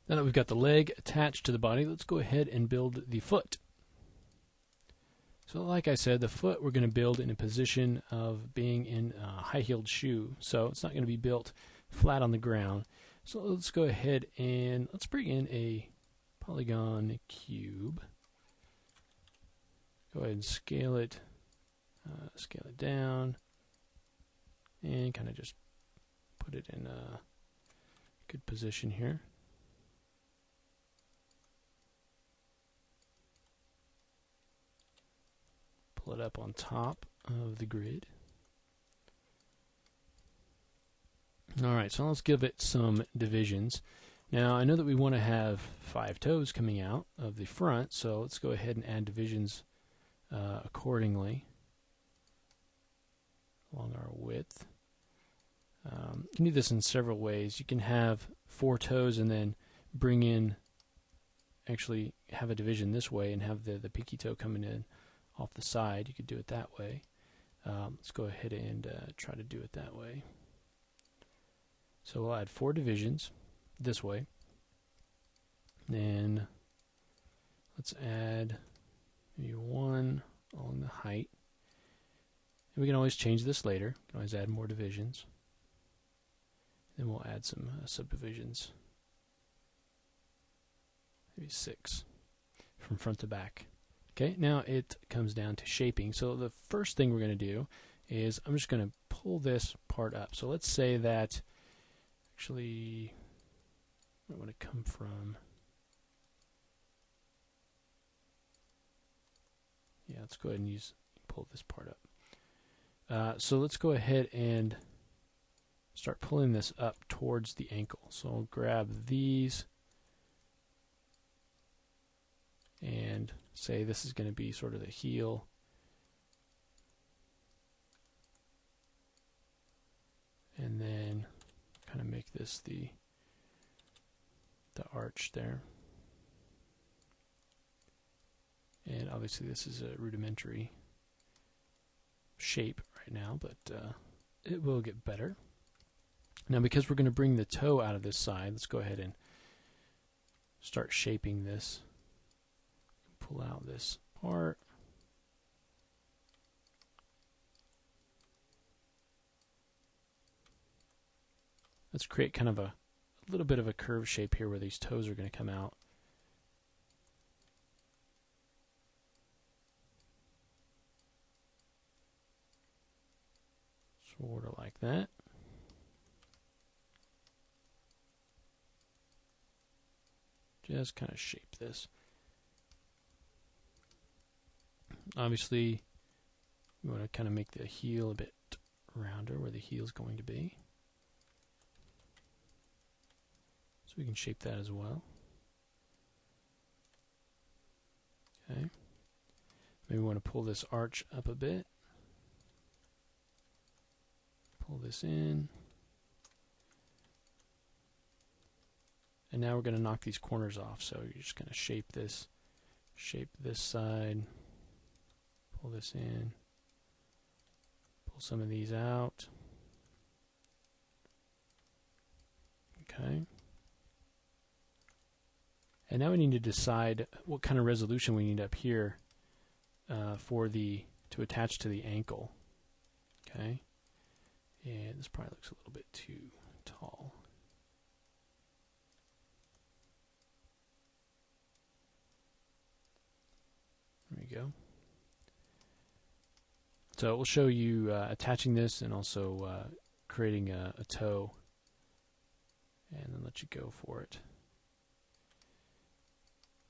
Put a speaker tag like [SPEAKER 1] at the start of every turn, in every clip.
[SPEAKER 1] Now that we've got the leg attached to the body, let's go ahead and build the foot. So like I said, the foot we're going to build in a position of being in a high-heeled shoe. So it's not going to be built flat on the ground. So let's go ahead and let's bring in a polygon cube. Go ahead and scale it down, and kind of just put it in a good position here. Pull it up on top of the grid. Alright, so let's give it some divisions. Now I know that we want to have 5 toes coming out of the front, so let's go ahead and add divisions accordingly along our width. You can do this in several ways. You can have 4 toes and then bring in, actually have a division this way and have the pinky toe coming in off the side. You could do it that way. Let's go ahead and try to do it that way. So we'll add 4 divisions this way. Then let's add maybe 1 along the height. And we can always change this later. We can always add more divisions. Then we'll add some subdivisions. Maybe 6 from front to back. Okay, now it comes down to shaping. So the first thing we're going to do is I'm just going to pull this part up. So let's say that actually I want to come from, yeah, let's go ahead and pull this part up. So let's go ahead and start pulling this up towards the ankle. So I'll grab these and say this is going to be sort of the heel. And then kind of make this the arch there. And obviously this is a rudimentary shape right now, but it will get better. Now because we're going to bring the toe out of this side, let's go ahead and start shaping this. Pull out this part. Let's create kind of a little bit of a curved shape here where these toes are going to come out. Sort of like that. Just kind of shape this. Obviously, we want to kind of make the heel a bit rounder where the heel is going to be. So we can shape that as well. Okay. Maybe we want to pull this arch up a bit. Pull this in. And now we're going to knock these corners off. So you're just going to shape this side. Pull this in. Pull some of these out. Okay. And now we need to decide what kind of resolution we need up here to attach to the ankle. Okay. And this probably looks a little bit too tall. There we go. So it will show you attaching this and also creating a toe, and then let you go for it.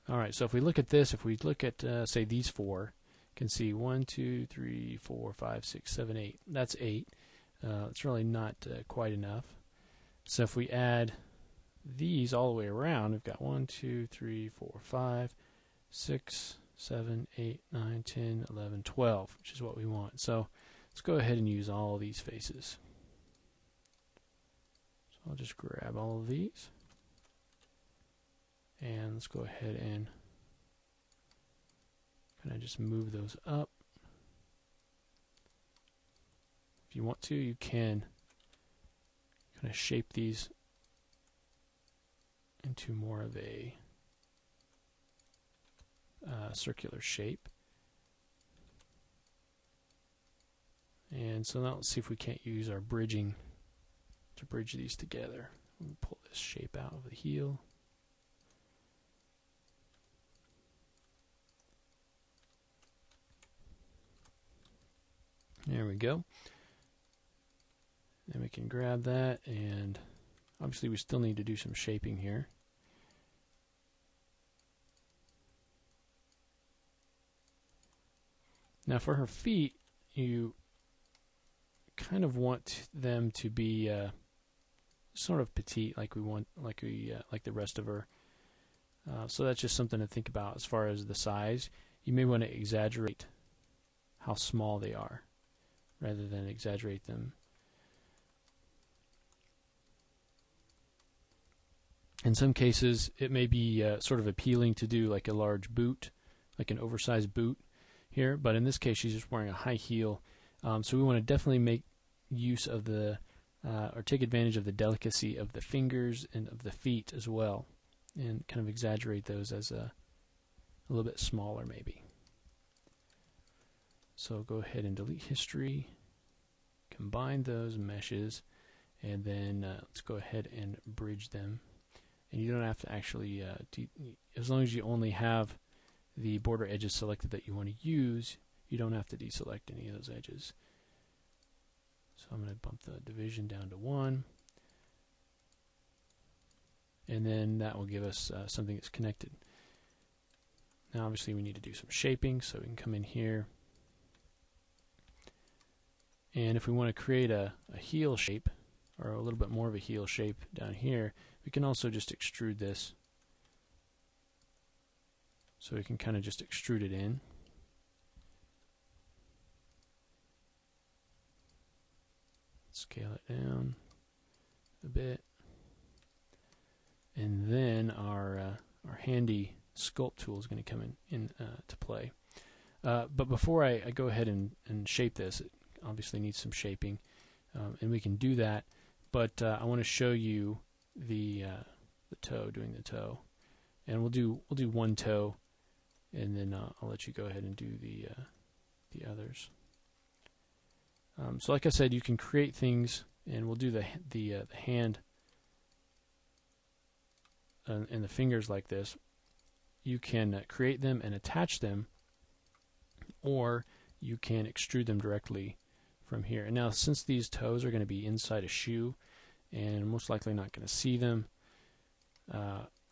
[SPEAKER 1] Alright, so if we look at this, if we look at say these 4, you can see 1, 2, 3, 4, 5, 6, 7, 8. That's 8. It's really not quite enough. So if we add these all the way around, we've got 1, 2, 3, 4, 5, 6, 7, 8, 9, 10, 11, 12, which is what we want. So let's go ahead and use all these faces. So I'll just grab all of these. And let's go ahead and kind of just move those up. If you want to, you can kind of shape these in into more of a circular shape. And so now let's see if we can't use our bridging to bridge these together. We'll pull this shape out of the heel. There we go. Then we can grab that, and obviously we still need to do some shaping here. Now for her feet, you kind of want them to be sort of petite, like the rest of her. So that's just something to think about as far as the size. You may want to exaggerate how small they are, rather than exaggerate them. In some cases, it may be sort of appealing to do like a large boot, like an oversized boot here, but in this case she's just wearing a high heel, so we want to definitely make use of the or take advantage of the delicacy of the fingers and of the feet as well, and kind of exaggerate those as a little bit smaller maybe. So go ahead and delete history, combine those meshes, and then let's go ahead and bridge them. And you don't have to actually, as long as you only have the border edges selected that you want to use, you don't have to deselect any of those edges. So I'm going to bump the division down to 1. And then that will give us something that's connected. Now obviously we need to do some shaping, so we can come in here. And if we want to create a heel shape, or a little bit more of a heel shape down here, we can also just extrude this. So we can kind of just extrude it in. Scale it down a bit. And then our handy sculpt tool is going to come in to play. But before I go ahead and shape this, it obviously needs some shaping. And we can do that. But I want to show you the toe, doing the toe, and we'll do one toe, and then I'll let you go ahead and do the others. So like I said, you can create things, and we'll do the hand and the fingers like this. You can create them and attach them, or you can extrude them directly from here. And now, since these toes are going to be inside a shoe, and most likely not going to see them,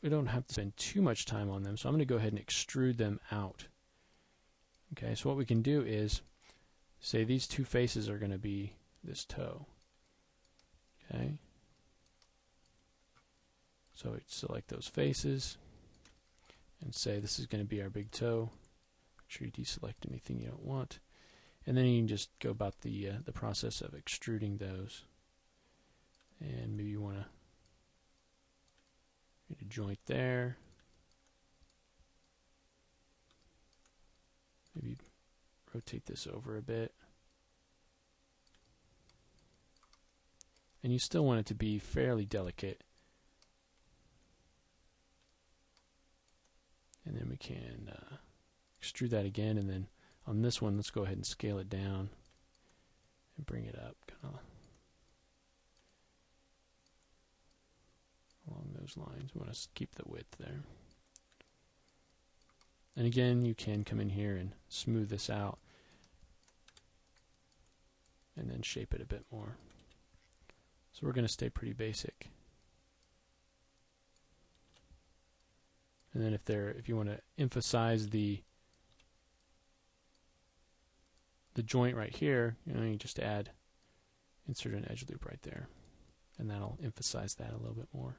[SPEAKER 1] we don't have to spend too much time on them, so I'm going to go ahead and extrude them out. Okay, so what we can do is say these two faces are going to be this toe. Okay, so we select those faces and say this is going to be our big toe. Make sure you deselect anything you don't want, and then you can just go about the process of extruding those. And maybe you want to create a joint there. Maybe rotate this over a bit. And you still want it to be fairly delicate. And then we can extrude that again, and then on this one, let's go ahead and scale it down and bring it up, kind of along those lines. We want to keep the width there. And again, you can come in here and smooth this out and then shape it a bit more. So we're going to stay pretty basic. And then if you want to emphasize the joint right here, you just insert an edge loop right there, and that'll emphasize that a little bit more.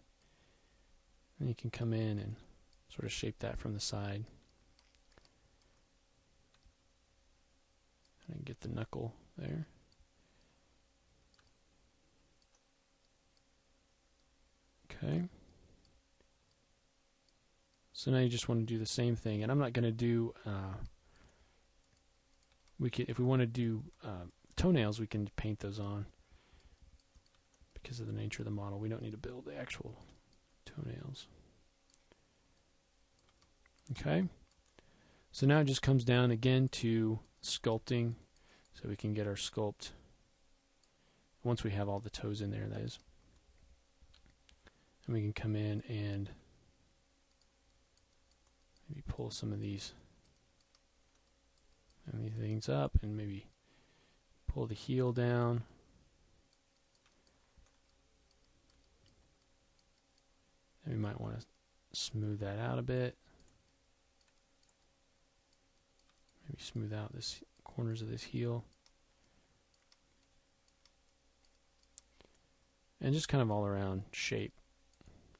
[SPEAKER 1] And you can come in and sort of shape that from the side. And get the knuckle there. Okay. So now you just want to do the same thing, and I'm not going to do. If we want to do toenails, we can paint those on because of the nature of the model. We don't need to build the actual toenails. Okay, so now it just comes down again to sculpting, so we can get our sculpt once we have all the toes in there, that is. And we can come in and maybe pull some of these things up and maybe pull the heel down. And we might want to smooth that out a bit. Maybe smooth out this corners of this heel. And just kind of all around shape,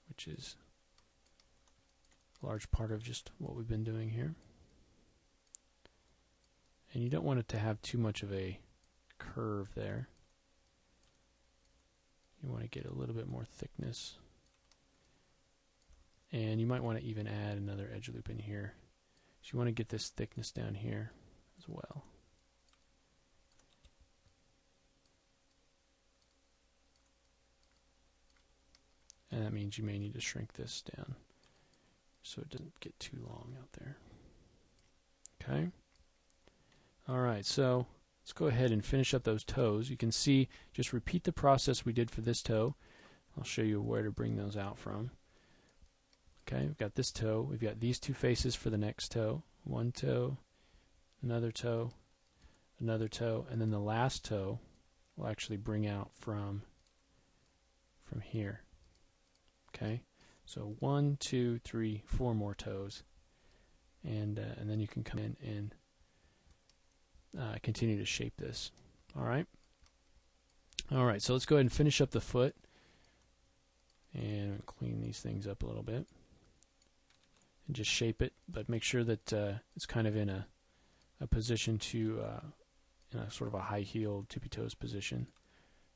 [SPEAKER 1] which is a large part of just what we've been doing here. And you don't want it to have too much of a curve there. You want to get a little bit more thickness. And you might want to even add another edge loop in here. So you want to get this thickness down here as well. And that means you may need to shrink this down so it doesn't get too long out there. Okay. Alright, so let's go ahead and finish up those toes. You can see, just repeat the process we did for this toe. I'll show you where to bring those out from. Okay, we've got this toe. We've got these two faces for the next toe. One toe, another toe, another toe, and then the last toe will actually bring out from here. Okay, so 1, 2, 3, 4 more toes, and then you can come in and continue to shape this. All right. So let's go ahead and finish up the foot and clean these things up a little bit. And just shape it, but make sure that it's kind of in a position to, in a sort of a high-heeled tippy-toes position,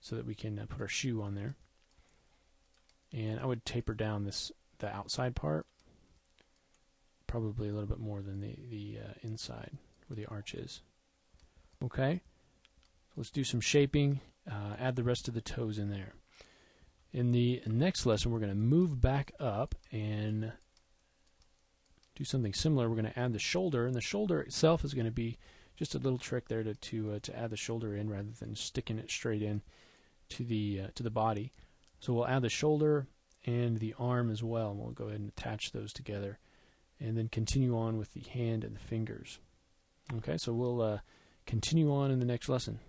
[SPEAKER 1] so that we can put our shoe on there. And I would taper down the outside part, probably a little bit more than the inside where the arch is. Okay, so let's do some shaping. Add the rest of the toes in there. In the next lesson, we're going to move back up and do something similar. We're going to add the shoulder, and the shoulder itself is going to be just a little trick there to add the shoulder in rather than sticking it straight in to the body. So we'll add the shoulder and the arm as well, and we'll go ahead and attach those together, and then continue on with the hand and the fingers. Okay, so we'll continue on in the next lesson.